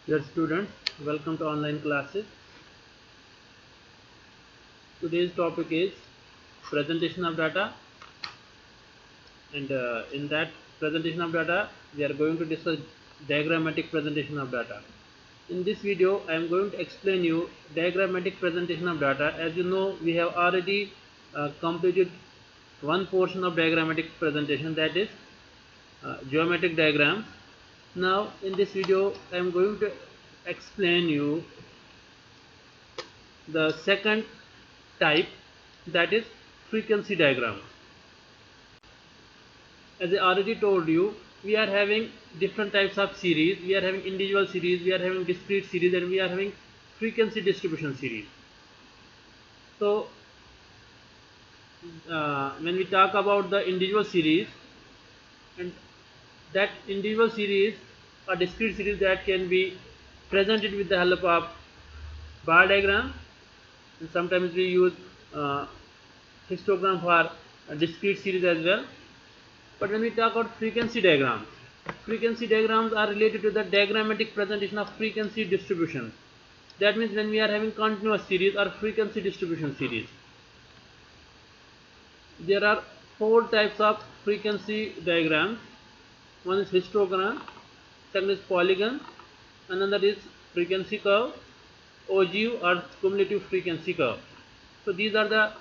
Dear students, welcome to online classes. Today's topic is presentation of data, and in that presentation of data we are going to discuss diagrammatic presentation of data. In this video I am going to explain you diagrammatic presentation of data. As you know, we have already completed one portion of diagrammatic presentation, that is geometric diagrams. Now in this video I am going to explain you the second type, that is frequency diagram. As I already told you, we are having different types of series. We are having individual series, we are having discrete series, and we are having frequency distribution series. So when we talk about the individual series, and that individual series or discrete series, that can be presented with the help of bar diagram, and sometimes we use uh, histogram for a discrete series as well. But when we talk about frequency diagrams are related to the diagrammatic presentation of frequency distribution. That means when we are having continuous series or frequency distribution series. There are four types of frequency diagrams. One is histogram, second is polygon, another is frequency curve, ogive or cumulative frequency curve. So these are the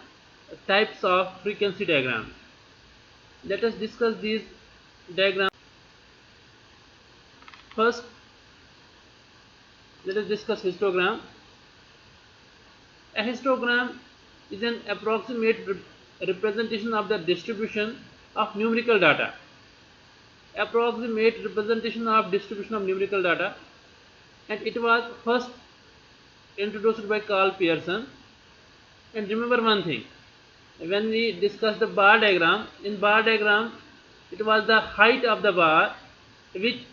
types of frequency diagrams. Let us discuss these diagrams. First, let us discuss histogram. A histogram is an approximate representation of the distribution of numerical data. Approximate representation of distribution of numerical data, and it was first introduced by Carl Pearson. And remember one thing, when we discussed the bar diagram, in bar diagram it was the height of the bar which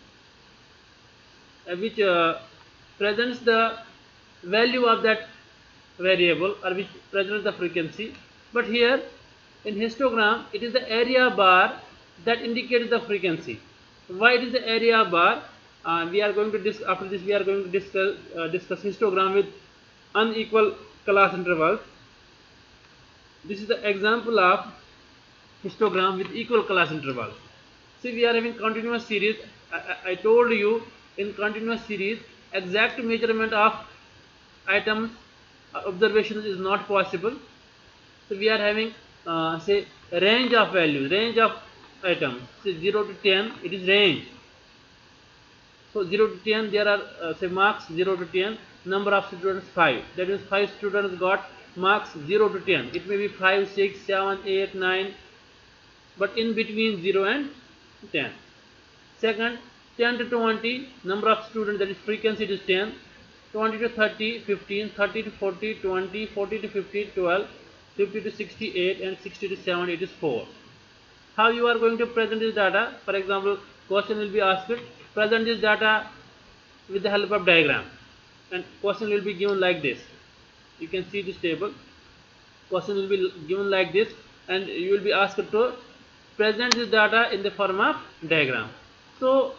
presents the value of that variable, or which presents the frequency. But here in histogram it is the area bar that indicates the frequency. Why it is the area bar? We are going to after this we are going to discuss histogram with unequal class intervals. This is the example of histogram with equal class intervals. See, we are having continuous series. I told you, in continuous series exact measurement of items observations is not possible. So we are having say range of values, range of items. Say 0 to 10, it is range. So 0 to 10 there are say marks 0 to 10, number of students 5. That means 5 students got marks 0 to 10. It may be 5, 6, 7, 8, 9, but in between 0 and 10. Second, 10 to 20, number of students, that is frequency, it is 10. 20 to 30, 15, 30 to 40, 20, 40 to 50, 12, 50 to 68, and 60 to 70, it is 4. How you are going to present this data? For example, question will be asked, present this data with the help of diagram, and question will be given like this. You can see this table. Question will be given like this, and you will be asked to present this data in the form of diagram. So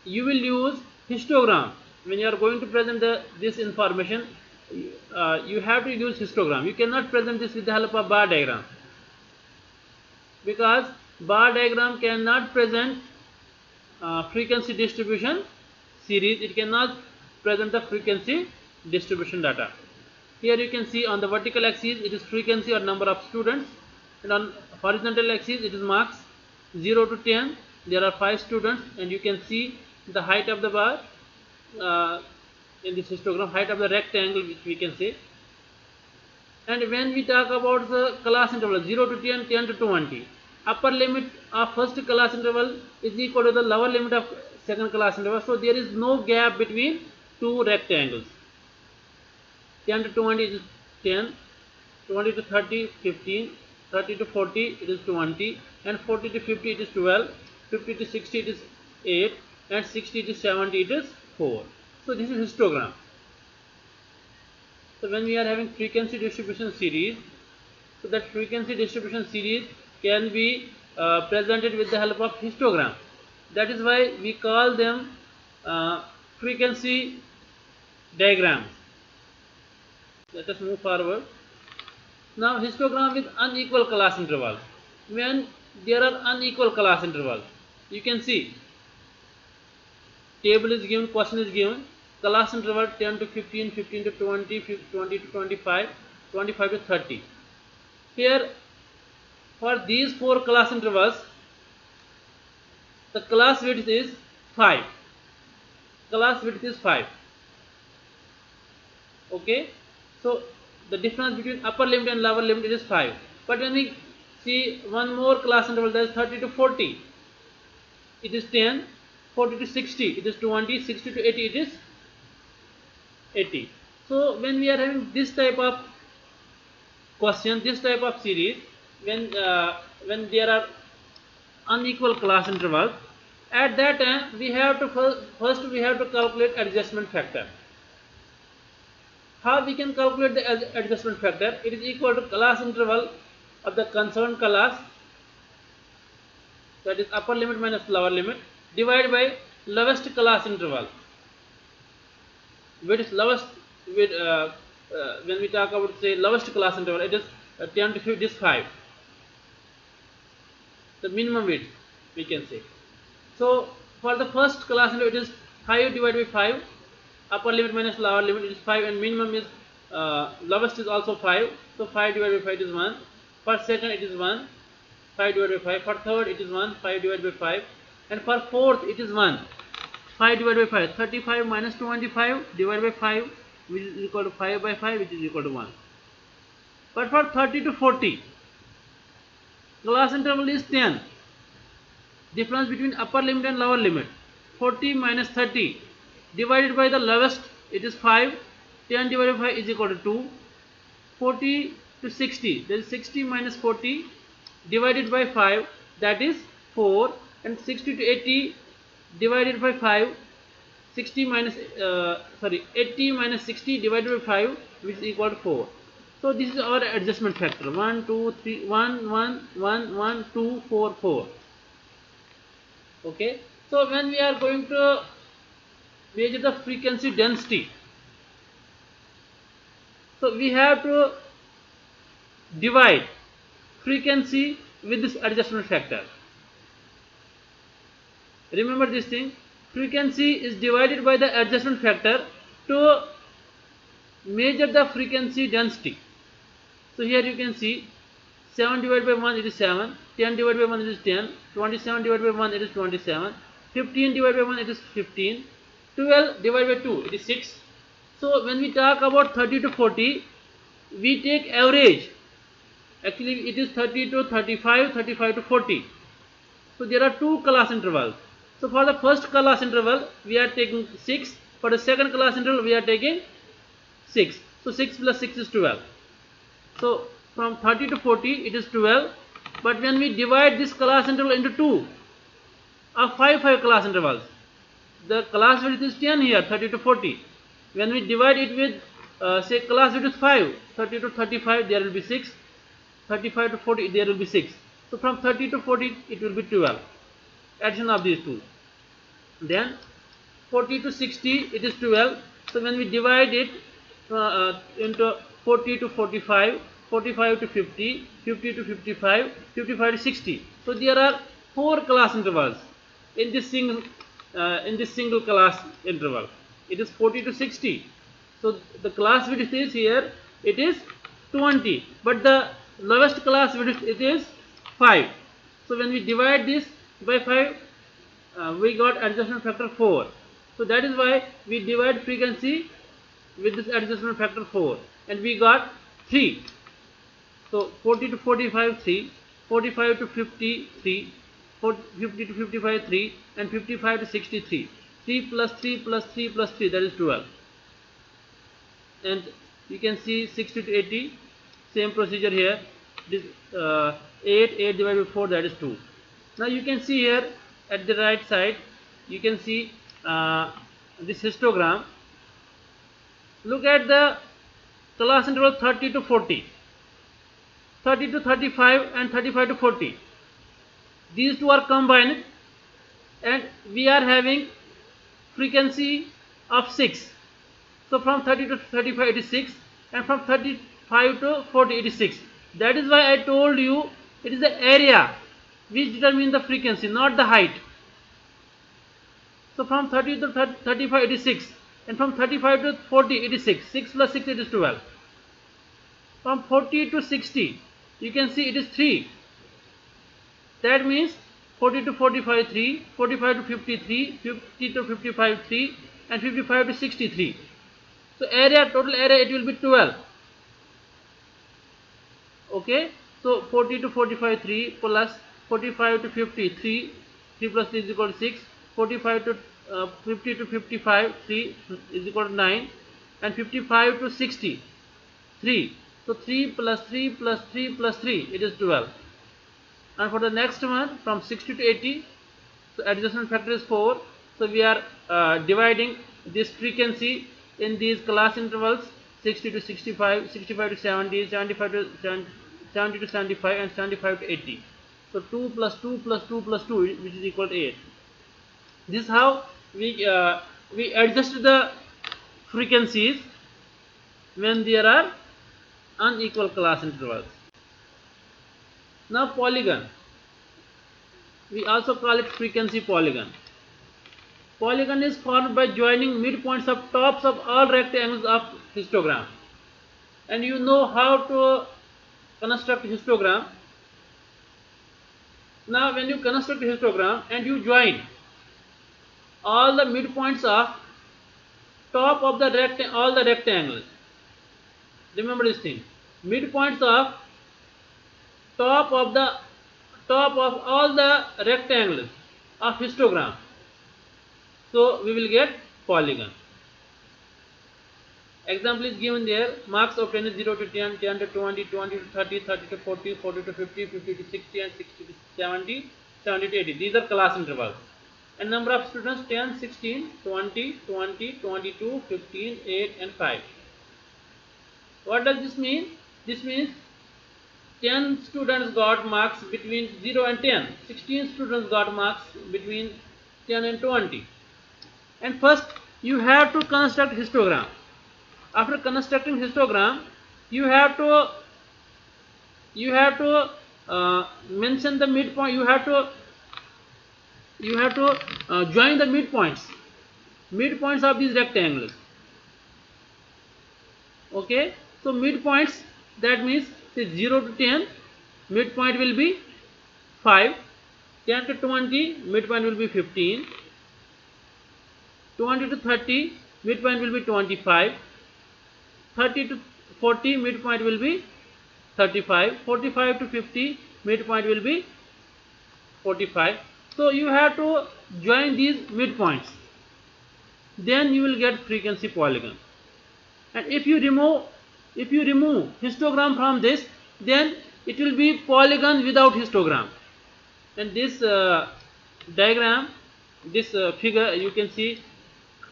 you will use histogram when you are going to present this information. You have to use histogram. You cannot present this with the help of bar diagram, because bar diagram cannot present frequency distribution series. It cannot present the frequency distribution data. Here you can see on the vertical axis it is frequency or number of students, and on horizontal axis it is marks 0 to 10. There are 5 students, and you can see the height of the bar in this histogram, height of the rectangle, which we can say. And when we talk about the class interval 0 to 10, 10 to 20, upper limit of first class interval is equal to the lower limit of second class interval. So there is no gap between two rectangles. 10 to 20 is 10, 20 to 30, 15, 30 to 40 it is 20, and 40 to 50 it is 12, 50 to 60 it is 8, and 60 to 70 it is 4. So this is histogram. So when we are having frequency distribution series, so that frequency distribution series can be presented with the help of histogram. That is why we call them frequency diagram. Let us move forward. Now histogram with unequal class intervals. When there are unequal class intervals, you can see table is given, question is given, class interval 10 to 15, 15 to 20, 20 to 25, 25 to 30. Here for these four class intervals, the class width is 5. Class width is 5. Okay, so the difference between upper limit and lower limit is 5. But when we see one more class interval, that is 30 to 40, it is 10, 40 to 60, it is 20, 60 to 80, it is 80. So when we are having this type of question, this type of series, when there are unequal class intervals, at that time we have to first we have to calculate adjustment factor. How we can calculate the adjustment factor? It is equal to class interval of the concerned class, that is upper limit minus lower limit, divided by lowest class interval. Which is lowest with when we talk about say lowest class interval, it is 10 to 50, is 5. The minimum width we can say. So for the first class interval, it is 5 divided by 5. Upper limit minus lower limit is 5, and minimum is lowest is also 5. So 5 divided by 5 is 1. For second it is 1. 5 divided by 5. For third it is 1. 5 divided by 5. And for fourth it is 1. 5 divided by 5. 35 minus 25 divided by 5, which is equal to 5 by 5, which is equal to 1. But for 30 to 40, class interval is 10. Difference between upper limit and lower limit. 40 minus 30 divided by the lowest, it is 5. 10 divided by 5 is equal to 2. 40 to 60, that is 60 minus 40 divided by 5, that is 4. And 60 to 80 divided by 5, 80 minus 60 divided by 5, which is equal to 4. So this is our adjustment factor. 1, 2, 3, 1, 1, 1, 1, 2, 4, 4. Okay. So when we are going to measure the frequency density, so we have to divide frequency with this adjustment factor. Remember this thing, frequency is divided by the adjustment factor to measure the frequency density. So here you can see 7 divided by 1 it is 7, 10 divided by 1 it is 10, 27 divided by 1 it is 27, 15 divided by 1 it is 15, 12 divided by 2 it is 6. So when we talk about 30 to 40, we take average. Actually it is 30 to 35, 35 to 40. So there are two class intervals. So for the first class interval we are taking 6, for the second class interval we are taking 6. So 6 plus 6 is 12. So from 30 to 40 it is 12, but when we divide this class interval into 2 of 5 class intervals, the class width is 10 here, 30 to 40. When we divide it with say class width is 5, 30 to 35 there will be 6, 35 to 40 there will be 6. So from 30 to 40 it will be 12. Addition of these two. Then 40 to 60 it is 12. So when we divide it into 40 to 45, 45 to 50, 50 to 55, 55 to 60. So there are 4 class intervals in this single class interval. It is 40 to 60. So the class width is here, it is 20, but the lowest class width it is 5. So when we divide this by 5, we got adjustment factor 4. So that is why we divide frequency with this adjustment factor 4, and we got 3. So 40 to 45 3, 45 to 50 3, 50 to 55 3, and 55 to 63. 3 plus 3 plus 3 plus 3, that is 12. And you can see 60 to 80, same procedure here. This 8 divided by 4, that is 2. Now you can see here at the right side, you can see this histogram. Look at the class interval 30 to 40, 30 to 35, and 35 to 40. These two are combined, and we are having frequency of 6. So from 30 to 35 it is 6, and from 35 to 40 it is 6. That is why I told you it is the area which determines the frequency, not the height. So from 30 to 35 it is 6, and from 35 to 40 it is 6. 6 plus 6 it is 12. From 40 to 60 you can see it is 3. That means 40 to 45 3, 45 to 53, 50 to 55 3, and 55 to 63. So area, total area, it will be 12. Okay, so 40 to 45 3 plus 45 to 50 3, 3 plus 3 is equal to 6, 45 to 50 to 55 3 is equal to 9, and 55 to 60 3. So 3 plus 3 plus 3 plus 3, it is 12. And for the next one, from 60 to 80, so adjustment factor is 4. So we are dividing this frequency in these class intervals: 60 to 65, 65 to 70, 75 to 70 to 75, and 75 to 80. So 2 plus 2 plus 2 plus 2, which is equal to 8. This is how we adjust the frequencies when there are unequal class intervals. Now polygon, we also call it frequency polygon. Polygon is formed by joining midpoints of tops of all rectangles of histogram. And you know how to construct histogram. Now when you construct a histogram and you join all the midpoints of top of the all the rectangles, remember this thing, midpoints of top of all the rectangles of histogram, so we will get polygon. Example is given there: marks obtained 0 to 10, 10 to 20, 20 to 30, 30 to 40, 40 to 50, 50 to 60, and 60 to 70, 70 to 80. These are class intervals. And number of students: 10, 16, 20, 20, 22, 15, 8, and 5. What does this mean? This means 10 students got marks between 0 and 10. 16 students got marks between 10 and 20. And first you have to construct histogram. After constructing histogram, you have to mention the midpoint. You have to join the midpoints of these rectangles. Okay, so midpoints, that means 0 to 10, midpoint will be 5, 10 to 20, midpoint will be 15, 20 to 30, midpoint will be 25, 30 to 40, midpoint will be 35, 45 to 50, midpoint will be 45. So you have to join these midpoints, then you will get frequency polygon. And if you remove histogram from this, then it will be polygon without histogram. And this diagram, this figure you can see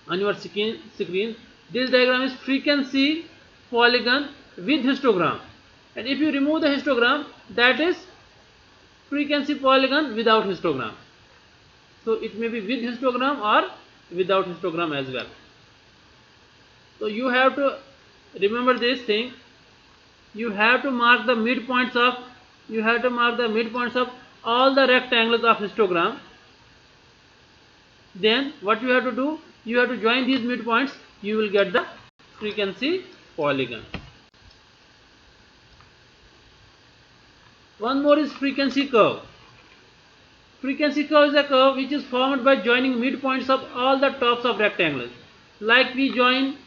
on your screen. This diagram is frequency polygon with histogram. And if you remove the histogram, that is frequency polygon without histogram. So it may be with histogram or without histogram as well. So you have to remember this thing. You have to mark the midpoints of all the rectangles of histogram. Then what you have to do? You have to join these midpoints. You will get the frequency polygon. One more is frequency curve. Frequency curve is a curve which is formed by joining midpoints of all the tops of rectangles, like we join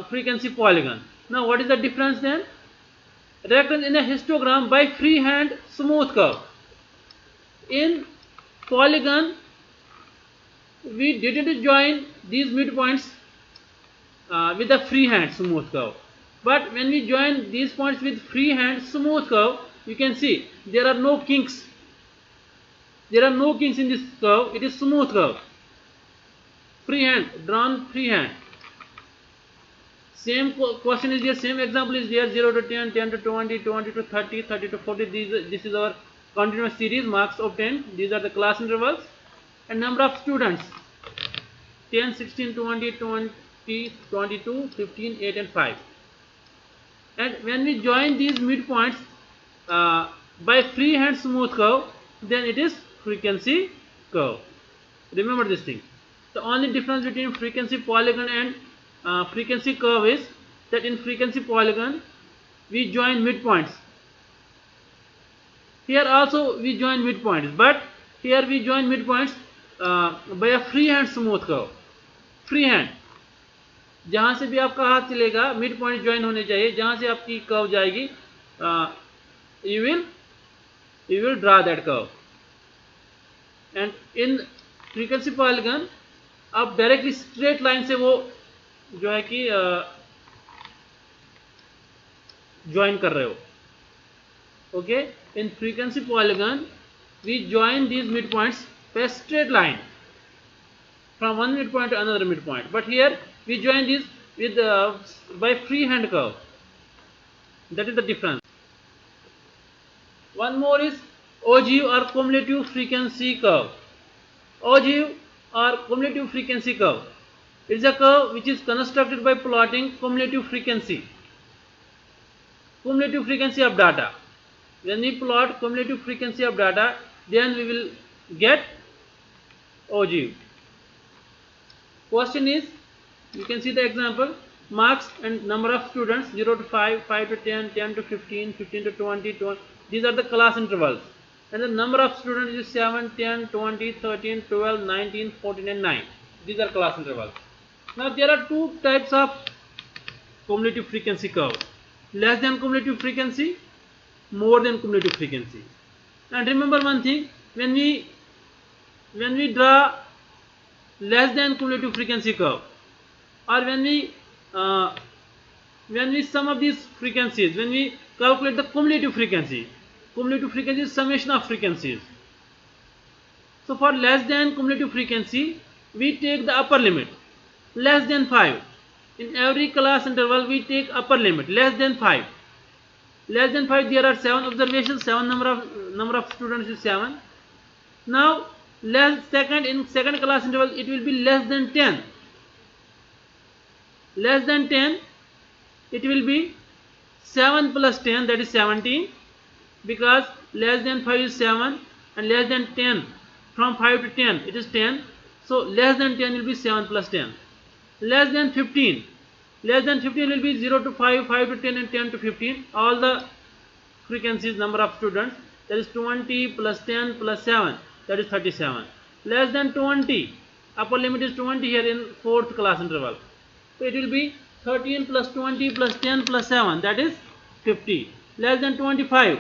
frequency polygon. Now what is the difference then? Rectangle in a histogram by freehand smooth curve. In polygon, we didn't join these midpoints with a freehand smooth curve. But when we join these points with freehand smooth curve, you can see there are no kinks. There are no kinks in this curve. It is smooth curve. Freehand, drawn freehand. Same question is there, same example is there: 0 to 10, 10 to 20, 20 to 30, 30 to 40. This is our continuous series. Marks obtained. These are the class intervals. And number of students: 10, 16, 20, 20, 22, 15, 8 and 5. And when we join these midpoints by freehand smooth curve, then it is frequency curve. Remember this thing. The only difference between frequency polygon and frequency curve is that in frequency polygon we join midpoints. Here also we join midpoints, but here we join midpoints by a freehand smooth curve. Freehand, जहां से भी आपका हाथ चलेगा mid point join होने चाहिए, जहां से आपकी कर्व जाएगी you will draw that curve. And in frequency polygon आप डायरेक्टली स्ट्रेट लाइन से वो जो है कि ज्वाइन कर रहे हो. Okay, in frequency polygon we join these mid points by straight line from one midpoint to another midpoint, but here we join these with by freehand curve. That is the difference. One more is ogive or cumulative frequency curve. Ogive or cumulative frequency curve, it is a curve which is constructed by plotting cumulative frequency of data. When we plot cumulative frequency of data, then we will get ogive. Question is, you can see the example, marks and number of students 0 to 5, 5 to 10, 10 to 15, 15 to 20, 20. These are the class intervals, and the number of students is 7, 10, 20, 13, 12, 19, 14 and 9. These are class intervals. Now there are two types of cumulative frequency curve: less than cumulative frequency, more than cumulative frequency. And remember one thing, when we draw less than cumulative frequency curve, or when we sum up these frequencies, when we calculate the cumulative frequency is summation of frequencies. So for less than cumulative frequency, we take the upper limit, less than 5. In every class interval we take upper limit, less than 5. Less than 5, there are 7 observations, 7 number of students is 7. Now in second class interval it will be less than 10. Less than 10, it will be 7 plus 10, that is 17, because less than 5 is 7 and less than 10, from 5 to 10 it is 10, so less than 10 will be 7 plus 10. Less than 15 will be 0 to 5, 5 to 10 and 10 to 15, all the frequencies number of students, that is 20 plus 10 plus 7, that is 37. Less than 20, upper limit is 20 here in fourth class interval, so it will be 13 plus 20 plus 10 plus 7, that is 50. Less than 25,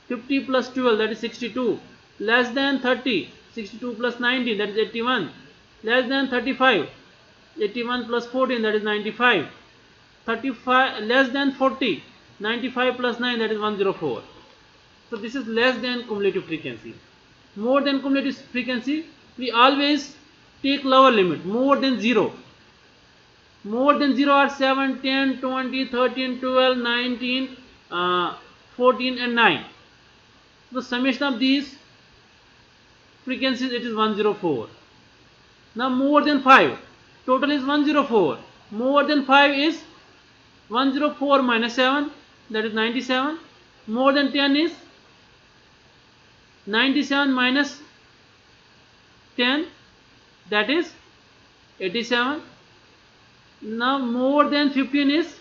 50 plus 12, that is 62. Less than 30, 62 plus 19, that is 81. Less than 35, 81 plus 14, that is 95. 35, less than 40, 95 plus 9, that is 104. So this is less than cumulative frequency. More than cumulative frequency, we always take lower limit, more than 0. More than 0 are 7, 10, 20, 13, 12, 19, 14 and 9. The summation of these frequencies, it is 104. Now more than 5, total is 104. More than 5 is 104 minus 7, that is 97. More than 10 is 97 minus 10, that is 87. Now more than 15 is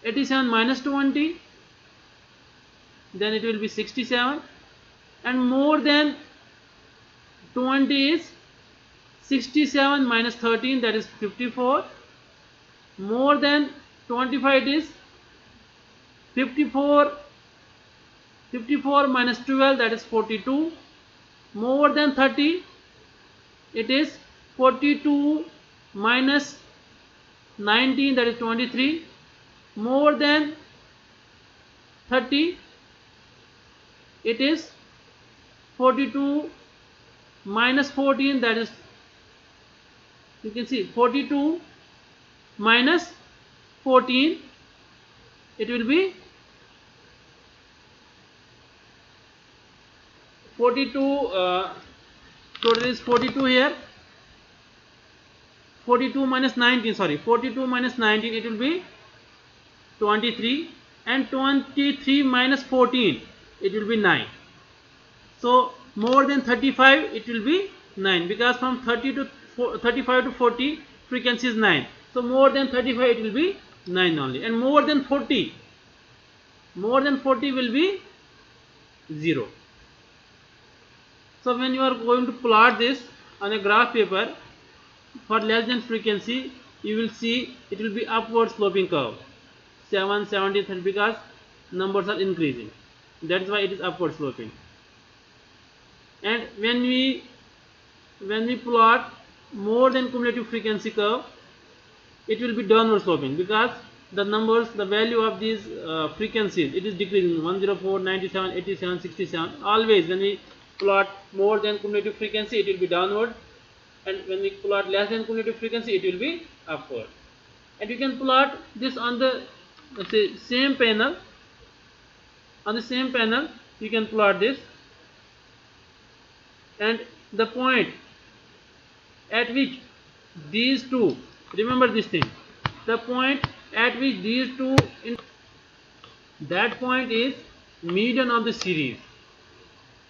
87 minus 20, then it will be 67. And more than 20 is 67 minus 13, that is 54. More than 25 it is 54 minus 12, that is 42. More than 30, it is 42 minus 19, that is 23. More than 30, it is 42 minus 14, that is, you can see 42 minus 14, it will be 42, total is 42 here. 42 minus 19, sorry, 42 minus 19, it will be 23, and 23 minus 14, it will be 9. So more than 35, it will be 9, because from 35 to 40 frequency is 9. So more than 35, it will be 9 only, and more than 40 will be 0. So when you are going to plot this on a graph paper for less than frequency, you will see it will be upward sloping curve, 7, 70, 30, because numbers are increasing. That's why it is upward sloping. And when we plot more than cumulative frequency curve, it will be downward sloping, because the numbers, the value of these frequencies, it is decreasing, 104, 97, 87, 67. Always when we plot more than cumulative frequency, it will be downward, and when we plot less than cumulative frequency, it will be upward. And you can plot this on the, let's say, same panel. On the same panel, you can plot this, and the point at which these two, remember this thing, the point at which these two, that point is median of the series.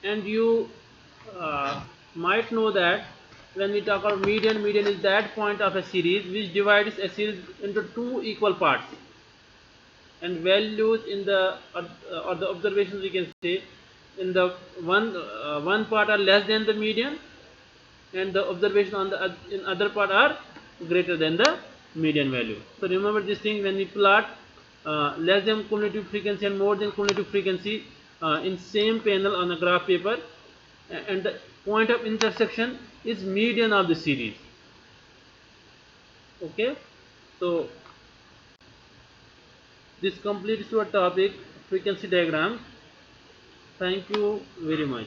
And you might know that when we talk about median, median is that point of a series which divides a series into two equal parts, and values in the or the observations, we can say, in the one part are less than the median, and the observation on the in other part are greater than the median value. So remember this thing when we plot less than cumulative frequency and more than cumulative frequency in same panel on a graph paper, and the point of intersection is median of the series. Okay, so this completes your topic, frequency diagram. Thank you very much.